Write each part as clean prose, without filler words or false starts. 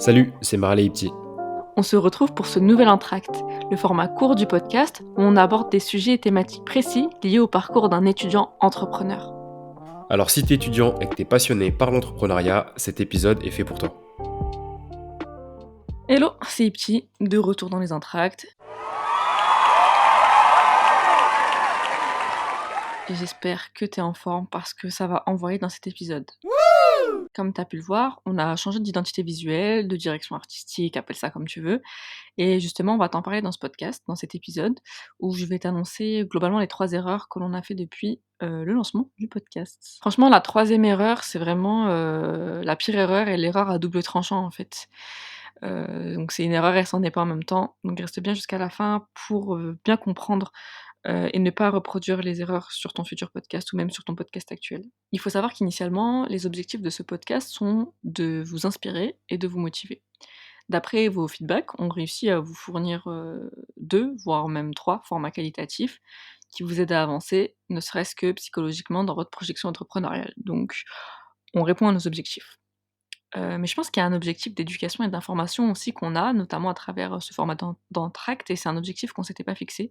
Salut, c'est Marley Ipti. On se retrouve pour ce nouvel entracte, le format court du podcast où on aborde des sujets et thématiques précis liés au parcours d'un étudiant entrepreneur. Alors si t'es étudiant et que t'es passionné par l'entrepreneuriat, cet épisode est fait pour toi. Hello, c'est Ipti, de retour dans les entractes. Et j'espère que t'es en forme parce que ça va envoyer dans cet épisode. Comme t'as pu le voir, on a changé d'identité visuelle, de direction artistique, appelle ça comme tu veux. Et justement, on va t'en parler dans ce podcast, dans cet épisode, où je vais t'annoncer globalement les 3 erreurs que l'on a fait depuis, le lancement du podcast. Franchement, la troisième erreur, c'est vraiment, la pire erreur et l'erreur à double tranchant, en fait. Donc c'est une erreur et c'en est pas en même temps. Donc reste bien jusqu'à la fin pour, bien comprendre, et ne pas reproduire les erreurs sur ton futur podcast ou même sur ton podcast actuel. Il faut savoir qu'initialement, les objectifs de ce podcast sont de vous inspirer et de vous motiver. D'après vos feedbacks, on réussit à vous fournir, 2 voire même 3 formats qualitatifs qui vous aident à avancer, ne serait-ce que psychologiquement dans votre projection entrepreneuriale. Donc on répond à nos objectifs. Mais je pense qu'il y a un objectif d'éducation et d'information aussi qu'on a, notamment à travers, ce format d'entracte et c'est un objectif qu'on s'était pas fixé,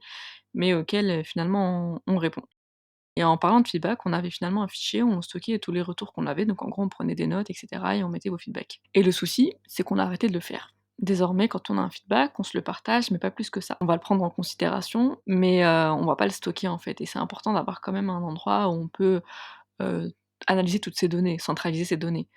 mais auquel, finalement on répond. Et en parlant de feedback, on avait finalement un fichier où on stockait tous les retours qu'on avait, donc en gros on prenait des notes et cetera et on mettait vos feedbacks. Et le souci, c'est qu'on a arrêté de le faire. Désormais, quand on a un feedback, on se le partage, mais pas plus que ça. On va le prendre en considération, mais on va pas le stocker en fait et c'est important d'avoir quand même un endroit où on peut, heu, analyser toutes ces données, centraliser ces données.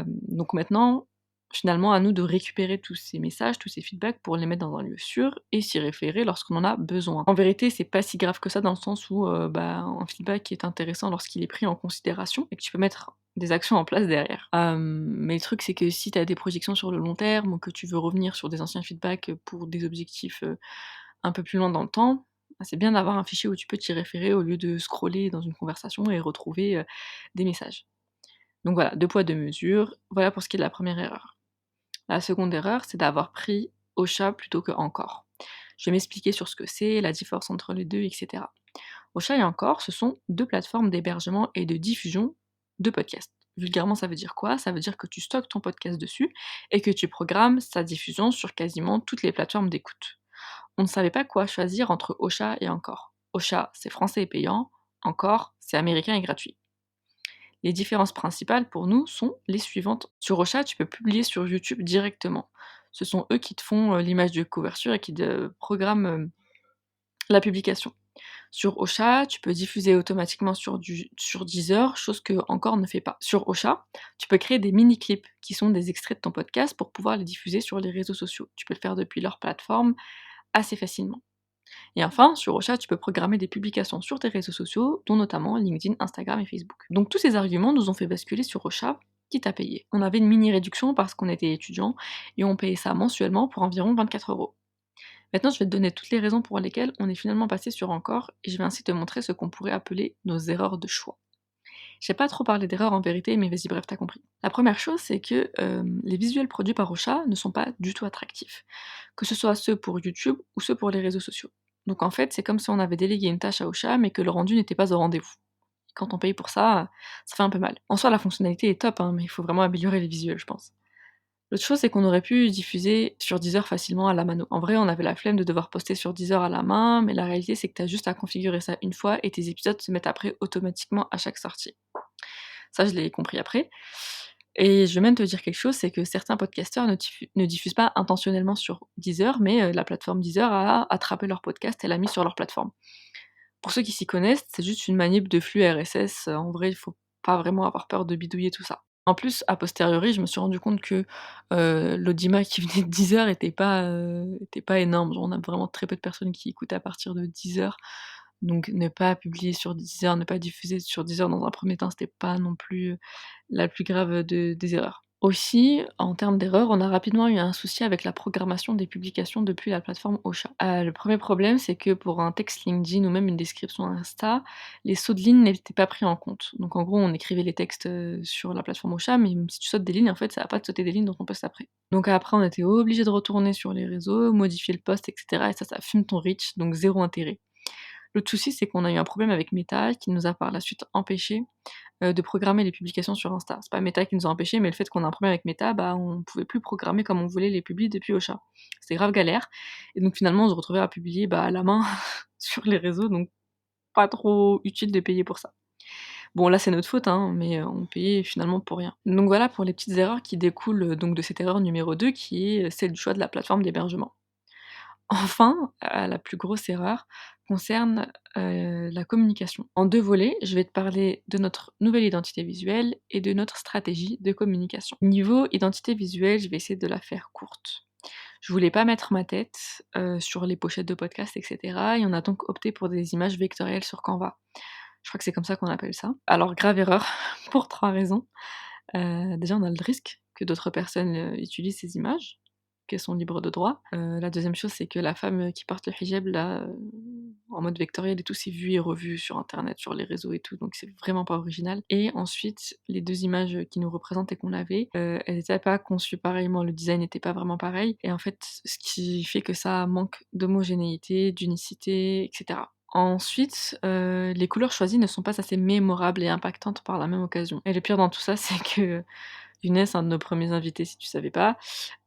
Donc maintenant, finalement, à nous de récupérer tous ces messages, tous ces feedbacks pour les mettre dans un lieu sûr et s'y référer lorsqu'on en a besoin. En vérité, c'est pas si grave que ça dans le sens où, un feedback est intéressant lorsqu'il est pris en considération et que tu peux mettre des actions en place derrière. Mais le truc, c'est que si tu as des projections sur le long terme ou que tu veux revenir sur des anciens feedbacks, pour des objectifs, un peu plus loin dans le temps, bah, c'est bien d'avoir un fichier où tu peux t'y référer au lieu de scroller dans une conversation et retrouver, des messages. Donc voilà, 2 poids 2 mesures, voilà pour ce qui est de la première erreur. La seconde erreur, c'est d'avoir pris Ocha plutôt que Encore. Je vais m'expliquer sur ce que c'est, la différence entre les 2, et cetera. Ocha et Encore, ce sont 2 plateformes d'hébergement et de diffusion de podcasts. Vulgairement, ça veut dire quoi? Ça veut dire que tu stockes ton podcast dessus et que tu programmes sa diffusion sur quasiment toutes les plateformes d'écoute. On ne savait pas quoi choisir entre Ocha et Encore. Ocha, c'est français et payant, Encore, c'est américain et gratuit. Les différences principales pour nous sont les suivantes. Sur Ocha, tu peux publier sur YouTube directement. Ce sont eux qui te font, l'image de couverture et qui te programment, la publication. Sur Ocha, tu peux diffuser automatiquement sur Deezer, chose que Encore ne fait pas. Sur Ocha, tu peux créer des mini clips qui sont des extraits de ton podcast pour pouvoir les diffuser sur les réseaux sociaux. Tu peux le faire depuis leur plateforme assez facilement. Et enfin, sur Ocha, tu peux programmer des publications sur tes réseaux sociaux, dont notamment LinkedIn, Instagram et Facebook. Donc tous ces arguments nous ont fait basculer sur Ocha, quitte à payer. On avait une mini réduction parce qu'on était étudiant et on payait ça mensuellement pour environ 24 €. Maintenant, je vais te donner toutes les raisons pour lesquelles on est finalement passé sur Encore et je vais ainsi te montrer ce qu'on pourrait appeler nos erreurs de choix. J'ai pas trop parlé d'erreurs en vérité, mais vas-y, bref, t'as compris. La première chose, c'est que les visuels produits par Ocha ne sont pas du tout attractifs, que ce soit ceux pour YouTube ou ceux pour les réseaux sociaux. Donc en fait, c'est comme si on avait délégué une tâche à Ocha, mais que le rendu n'était pas au rendez-vous. Quand on paye pour ça, ça fait un peu mal. En soi, la fonctionnalité est top, hein, mais il faut vraiment améliorer les visuels, je pense. L'autre chose, c'est qu'on aurait pu diffuser sur Deezer facilement à la mano. En vrai, on avait la flemme de devoir poster sur Deezer à la main, mais la réalité, c'est que t'as juste à configurer ça une fois et tes épisodes se mettent après automatiquement à chaque sortie. Ça, je l'ai compris après. Et je vais même te dire quelque chose, c'est que certains podcasteurs ne diffusent pas intentionnellement sur Deezer, mais la plateforme Deezer a attrapé leur podcast et l'a mis sur leur plateforme. Pour ceux qui s'y connaissent, c'est juste une manip de flux RSS, en vrai, il faut pas vraiment avoir peur de bidouiller tout ça. En plus, a posteriori, je me suis rendu compte que, l'audimat qui venait de Deezer était pas énorme. Genre, on a vraiment très peu de personnes qui écoutent à partir de Deezer, donc ne pas publier sur Deezer, ne pas diffuser sur Deezer dans un premier temps, c'était pas non plus, la plus grave des erreurs. Aussi, en termes d'erreurs, on a rapidement eu un souci avec la programmation des publications depuis la plateforme Ocha. Le premier problème, c'est que pour un texte LinkedIn ou même une description Insta, les sauts de lignes n'étaient pas pris en compte. Donc en gros, on écrivait les textes, sur la plateforme Ocha, mais si tu sautes des lignes, en fait, ça va pas te sauter des lignes dans ton post après. Donc après, on était obligé de retourner sur les réseaux, modifier le post et cetera et ça fume ton reach, donc zéro intérêt. L'autre souci, c'est qu'on a eu un problème avec Meta qui nous a par la suite empêché, de programmer les publications sur Insta. C'est pas Meta qui nous a empêchés, mais le fait qu'on a un problème avec Meta, bah, on pouvait plus programmer comme on voulait les publis depuis Ocha. C'était grave galère et donc finalement, on se retrouvait à publier, bah, à la main sur les réseaux, donc pas trop utile de payer pour ça. Bon là, c'est notre faute, hein, mais on payait finalement pour rien. Donc voilà pour les petites erreurs qui découlent, donc de cette erreur numéro 2 qui est, celle du choix de la plateforme d'hébergement. Enfin, la plus grosse erreur concerne, la communication. En 2 volets, je vais te parler de notre nouvelle identité visuelle et de notre stratégie de communication. Niveau identité visuelle, je vais essayer de la faire courte. Je voulais pas mettre ma tête, sur les pochettes de podcasts et cetera et on a donc opté pour des images vectorielles sur Canva. Je crois que c'est comme ça qu'on appelle ça. Alors grave erreur pour 3 raisons. Déjà, on a le risque que d'autres personnes, utilisent ces images, qu'elles sont libres de droit. La deuxième chose, c'est que la femme, qui porte le hijab là, en mode vectoriel et tout, c'est vu et revu sur internet, sur les réseaux et tout, donc c'est vraiment pas original. Et ensuite, les 2 images, qui nous représentent et qu'on avait, elles étaient pas conçues pareillement, le design était pas vraiment pareil et en fait, ce qui fait que ça manque d'homogénéité, d'unicité et cetera. Ensuite, les couleurs choisies ne sont pas assez mémorables et impactantes par la même occasion. Et le pire dans tout ça, c'est que Younes, un de nos premiers invités, si tu savais pas,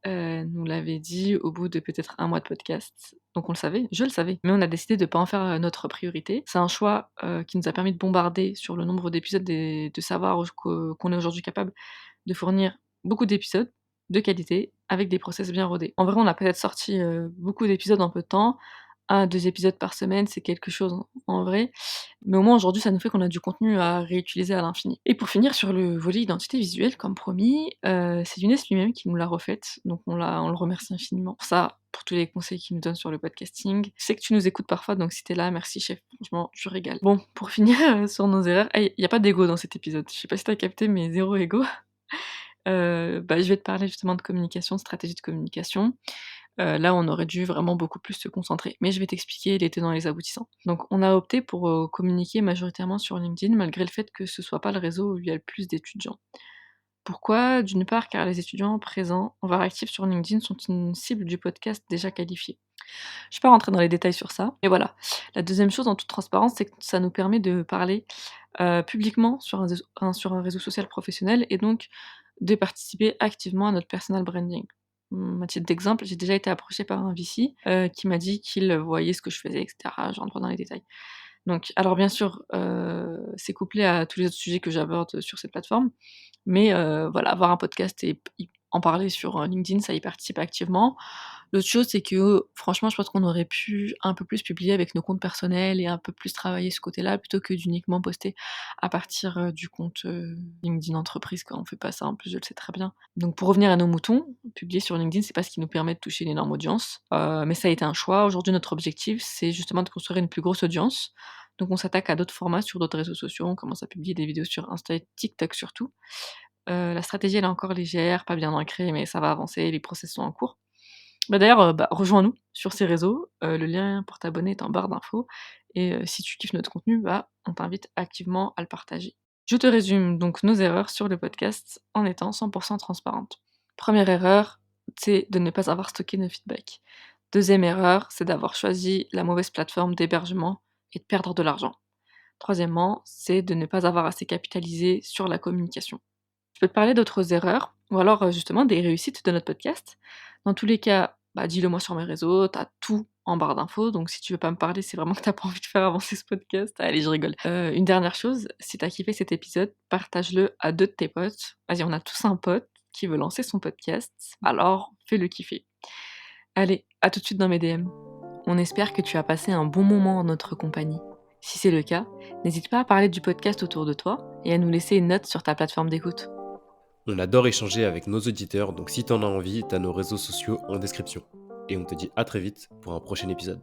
nous l'avait dit au bout de peut-être 1 mois de podcast. Donc on le savait, je le savais, mais on a décidé de pas en faire, notre priorité. C'est un choix, qui nous a permis de bombarder sur le nombre d'épisodes et de savoir qu'on est aujourd'hui capable de fournir beaucoup d'épisodes de qualité avec des process bien rodés. En vrai, on a peut-être sorti, beaucoup d'épisodes en peu de temps. 1 à 2 épisodes par semaine, c'est quelque chose en vrai, mais au moins aujourd'hui ça nous fait qu'on a du contenu à réutiliser à l'infini. Et pour finir sur le volet identité visuelle comme promis, c'est Younes lui-même qui nous l'a refaite, donc on le remercie infiniment pour ça, pour tous les conseils qu'il nous donne sur le podcasting. Je sais que tu nous écoutes parfois, donc si tu là, merci chef, franchement tu régales. Bon, pour finir, sur nos erreurs, il y a pas d'ego dans cet épisode. Je sais pas si tu capté, mais zéro ego. Bah, je vais te parler justement de communication, de stratégie de communication. Là, on aurait dû vraiment beaucoup plus se concentrer. Mais je vais t'expliquer les tenants et les aboutissants. Donc on a opté pour, communiquer majoritairement sur LinkedIn, malgré le fait que ce soit pas le réseau où il y a le plus d'étudiants. Pourquoi? D'une part, car les étudiants présents, voire actifs sur LinkedIn, sont une cible du podcast déjà qualifiée. Je vais pas rentrer dans les détails sur ça, mais voilà. La deuxième chose, en toute transparence, c'est que ça nous permet de parler, publiquement sur un réseau social professionnel et donc de participer activement à notre personal branding. À titre d'exemple, j'ai déjà été approchée par un VC, qui m'a dit qu'il voyait ce que je faisais et cetera, je rentre pas dans les détails. Donc alors bien sûr, c'est couplé à tous les autres sujets que j'aborde sur cette plateforme, mais voilà, avoir un podcast et en parler sur, LinkedIn, ça y participe activement. L'autre chose, c'est que, franchement, je pense qu'on aurait pu un peu plus publier avec nos comptes personnels et un peu plus travailler ce côté-là, plutôt que d'uniquement poster à partir, du compte, LinkedIn entreprise, quoi. On fait pas ça, en plus, je le sais très bien. Donc pour revenir à nos moutons, publier sur LinkedIn, c'est pas ce qui nous permet de toucher une énorme audience, mais ça a été un choix. Aujourd'hui, notre objectif, c'est justement de construire une plus grosse audience. Donc on s'attaque à d'autres formats sur d'autres réseaux sociaux, on commence à publier des vidéos sur Insta et TikTok surtout. La stratégie, elle est encore légère, pas bien ancrée, mais ça va avancer, les process sont en cours. Bah, d'ailleurs, bah, rejoins-nous sur ces réseaux, le lien pour t'abonner est en barre d'infos et si tu kiffes notre contenu, bah, on t'invite activement à le partager. Je te résume donc nos erreurs sur le podcast en étant 100 transparente. Première erreur, c'est de ne pas avoir stocké nos feedbacks. Deuxième erreur, c'est d'avoir choisi la mauvaise plateforme d'hébergement et de perdre de l'argent. Troisièmement, c'est de ne pas avoir assez capitalisé sur la communication. Je peux te parler d'autres erreurs ou alors, justement des réussites de notre podcast. Dans tous les cas, bah, dis-le moi sur mes réseaux, tu as tout en barre d'infos, donc si tu veux pas me parler, c'est vraiment que tu pas envie de faire avancer ce podcast. Allez, je rigole. Une dernière chose, si tu as kiffé cet épisode, partage-le à 2 de tes potes. Vas-y, on a tous un pote qui veut lancer son podcast, alors fais-le kiffer. Allez, à tout de suite dans mes DM. On espère que tu as passé un bon moment en notre compagnie. Si c'est le cas, n'hésite pas à parler du podcast autour de toi et à nous laisser une note sur ta plateforme d'écoute. On adore échanger avec nos auditeurs, donc si t'en as envie, t'as nos réseaux sociaux en description. Et on te dit à très vite pour un prochain épisode.